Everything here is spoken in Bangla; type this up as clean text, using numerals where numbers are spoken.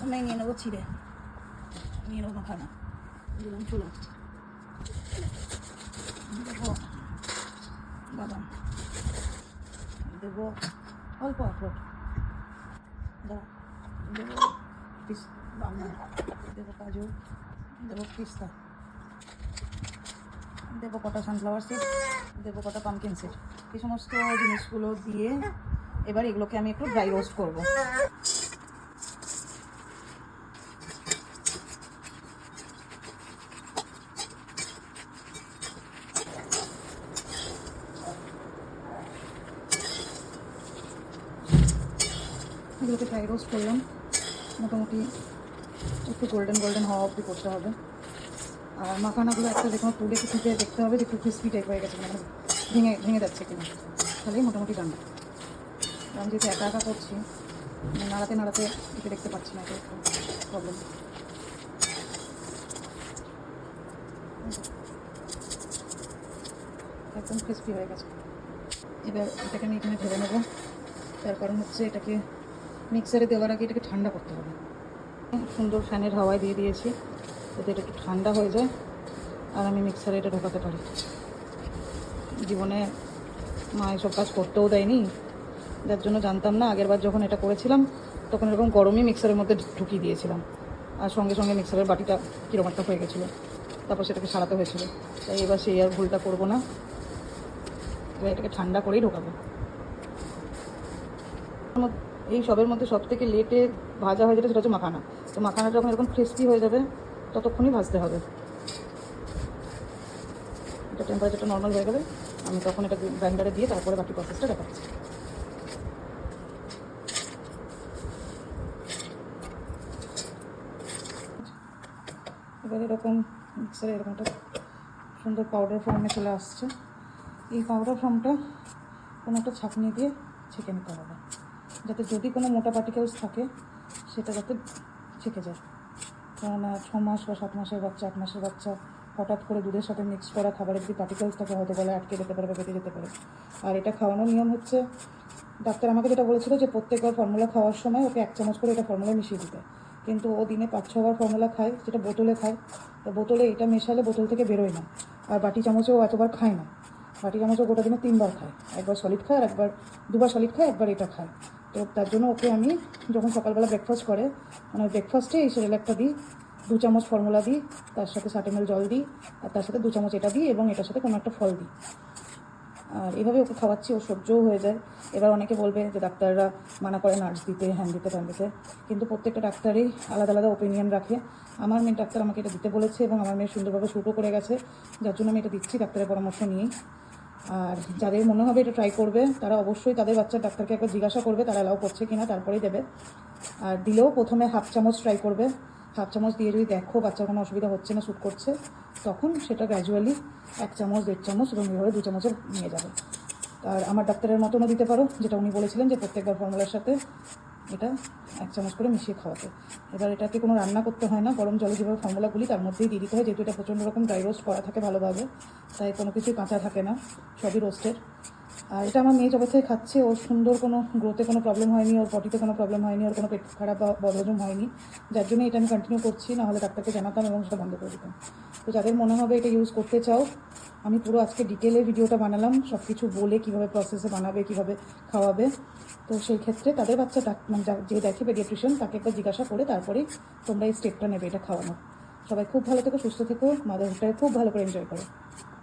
আমি নিয়ে নেবো ছিঁড়ে, নিয়ে নেবো মাখানা দিলাম চুলো, দেবো বাদাম, দেবো অল্প আখরোট, দেবো দেবো কাজু, দেবো পিস্তা, দেবো কটা সানফ্লাওয়ার সিড, দেবো কটা পামকিন সিড। এই সমস্ত জিনিসগুলো দিয়ে এবার এগুলোকে আমি একটু ড্রাই রোস্ট করবো। এগুলোকে ড্রাই রোস্ট করলাম, মোটামুটি একটু গোল্ডেন গোল্ডেন হওয়া অবধি করতে হবে। আর মাখানাগুলো একটা যে কোনো তুলে কিছুতে দেখতে হবে যে একটু ক্রিসপি টাইপ হয়ে গেছে, মানে ভেঙে ভেঙে যাচ্ছে কিনা, তাহলেই মোটামুটি রান্না। আমি যেহেতু একা একা করছি, নাড়াতে নাড়াতে এতে দেখতে পাচ্ছি না, এটা একটু প্রবলেম। একদম ক্রিসপি হয়ে গেছে। এবার এটাকে আমি এখানে ঢেলে নেবো। তার কারণ হচ্ছে এটাকে মিক্সারে দেওয়ার আগে এটাকে ঠান্ডা করতে হবে। সুন্দর ফ্যানের হাওয়ায় দিয়ে দিয়েছি, যাতে এটা একটু ঠান্ডা হয়ে যায় আর আমি মিক্সারে এটা ঢোকাতে পারি। জীবনে মা এসব কাজ করতেও দেয়নি, যার জন্য জানতাম না। আগেরবার যখন এটা করেছিলাম তখন এরকম গরমই মিক্সারের মধ্যে ঢুকিয়ে দিয়েছিলাম, আর সঙ্গে সঙ্গে মিক্সারের বাটিটা কীরকম একটা হয়ে গেছিলো, তারপর সেটাকে সারাতে হয়েছিল। তাই এবার সেই আর ভুলটা করবো না, এবার এটাকে ঠান্ডা করেই ঢোকাবো। এই সবের মধ্যে সব থেকে লেটে ভাজা হয়ে যেটা সেটা হচ্ছে মাখানা। তো মাখানাটা যখন এরকম ক্রিস্পি হয়ে যাবে ততক্ষণই ভাজতে হবে। এটা টেম্পারেচারটা নর্মাল হয়ে গেলে আমি তখন এটা গ্রাইন্ডারে দিয়ে তারপরে বাকি প্রসেসটা দেখাচ্ছি। এবার এরকম মিক্সারে এরকম একটা সুন্দর পাউডার ফর্মে চলে আসছে। এই পাউডার ফর্মটা কোনো একটা ছাঁকনি দিয়ে ছেঁকে নিতে হবে, যাতে যদি কোনো মোটা পার্টিকেলস থাকে সেটা যাতে ছেঁকে যায়। কেননা 6 মাস বা 7 মাসের বাচ্চা, 8 মাসের বাচ্চা হঠাৎ করে দুধের সাথে মিক্স করা খাবারে যদি পার্টিকেলস থাকে হয়তো গলায় আটকে যেতে পারে বা বেঁধে যেতে পারে। আর এটা খাওয়ানোর নিয়ম হচ্ছে, ডাক্তার আমাকে যেটা বলেছিল যে প্রত্যেকবার ফর্মুলা খাওয়ার সময় ওকে 1 চামচ করে এটা ফর্মুলা মিশিয়ে দিতে। কিন্তু ও দিনে 5-6 বার ফর্মুলা খায়, যেটা বোতলে খায়। তো বোতলে এটা মেশালে বোতল থেকে বেরোয় না। আর বাটি চামচেও এতবার খায় না, বাটি চামচও গোটা দিনে 3 বার খায়। একবার সলিড খায় আর একবার 2 বার সলিড খায়, একবার এটা খায়। তো তার জন্য ওকে আমি যখন সকালবেলা ব্রেকফাস্ট করে, মানে ব্রেকফাস্টে এই সেরেলাকটা দিই, 2 চামচ ফর্মুলা দিই, তার সাথে 60 ml জল দিই, আর তার সাথে 2 চামচ এটা দিই এবং এটার সাথে কোনো একটা ফল দিই। আর এভাবে ওকে খাওয়াচ্ছি, ও সহ্যও হয়ে যায়। এবার অনেকে বলবে যে ডাক্তাররা মানা করে নাটস দিতে, হ্যান দিতে, ট্যান দিতে, কিন্তু প্রত্যেকটা ডাক্তারই আলাদা আলাদা ওপিনিয়ন রাখে। আমার মেয়ের ডাক্তার আমাকে এটা দিতে বলেছে এবং আমার মেয়ে সুন্দরভাবে শুটও করে গেছে, যার জন্য আমি এটা দিচ্ছি ডাক্তারের পরামর্শ নিয়েই। আর যাদের মনে হবে এটা ট্রাই করবে তারা অবশ্যই তাদের বাচ্চার ডাক্তারকে একবার জিজ্ঞাসা করবে তারা অ্যালাউ করছে কিনা, তারপরেই দেবে। আর দিলেও প্রথমে 1/2 চামচ ট্রাই করবে। 1/2 চামচ দিয়ে যদি দেখো বাচ্চার কোনো অসুবিধা হচ্ছে না, শ্যুট করছে, তখন সেটা গ্র্যাজুয়ালি 1 চামচ, 1.5 চামচ এবং এভাবে 2 চামচে নিয়ে যাবে। আর আমার ডাক্তারের মতনও দিতে পারো, যেটা উনি বলেছিলেন যে প্রত্যেকবার ফর্মুলার সাথে এটা 1 চামচ করে মিশিয়ে খাওয়াতে। এবার এটাকে কোনো রান্না করতে হয় না, গরম জলে যেভাবে ফর্মুলাগুলি তার মধ্যেই দিয়ে দিতে হয়, যেহেতু এটা প্রচণ্ড রকম ড্রাই রোস্ট করা থাকে ভালোভাবে, তাই কোনো কিছুই কাঁচা থাকে না, সবই রোস্টেড। আর এটা আমার মেয়ে যবে থেকে খাচ্ছে ওর সুন্দর কোনো গ্রোথে কোনো প্রবলেম হয়নি, ওর পটিতে কোনো প্রবলেম হয়নি, ওর কোনো পেট খারাপ বা বদহজম হয়নি, যার জন্য এটা আমি কন্টিনিউ করছি। নাহলে ডাক্তারকে জানাতাম এবং সেটা বন্ধ করে দিতাম। তো যাদের মনে হবে এটা ইউজ করতে চাও, আমি পুরো আজকে ডিটেলে ভিডিওটা বানালাম, সব কিছু বলে কীভাবে প্রসেসে বানাবে, কীভাবে খাওয়াবে। তো সেই ক্ষেত্রে তাদের বাচ্চা মানে যে দেখে পেডিয়াট্রিশিয়ান তাকে একবার জিজ্ঞাসা করে তারপরেই তোমরা এই স্টেপটা নেবে এটা খাওয়ানো। সবাই খুব ভালো থেকো, সুস্থ থেকো, মাদারহুডটাকে খুব ভালো করে এনজয় করো।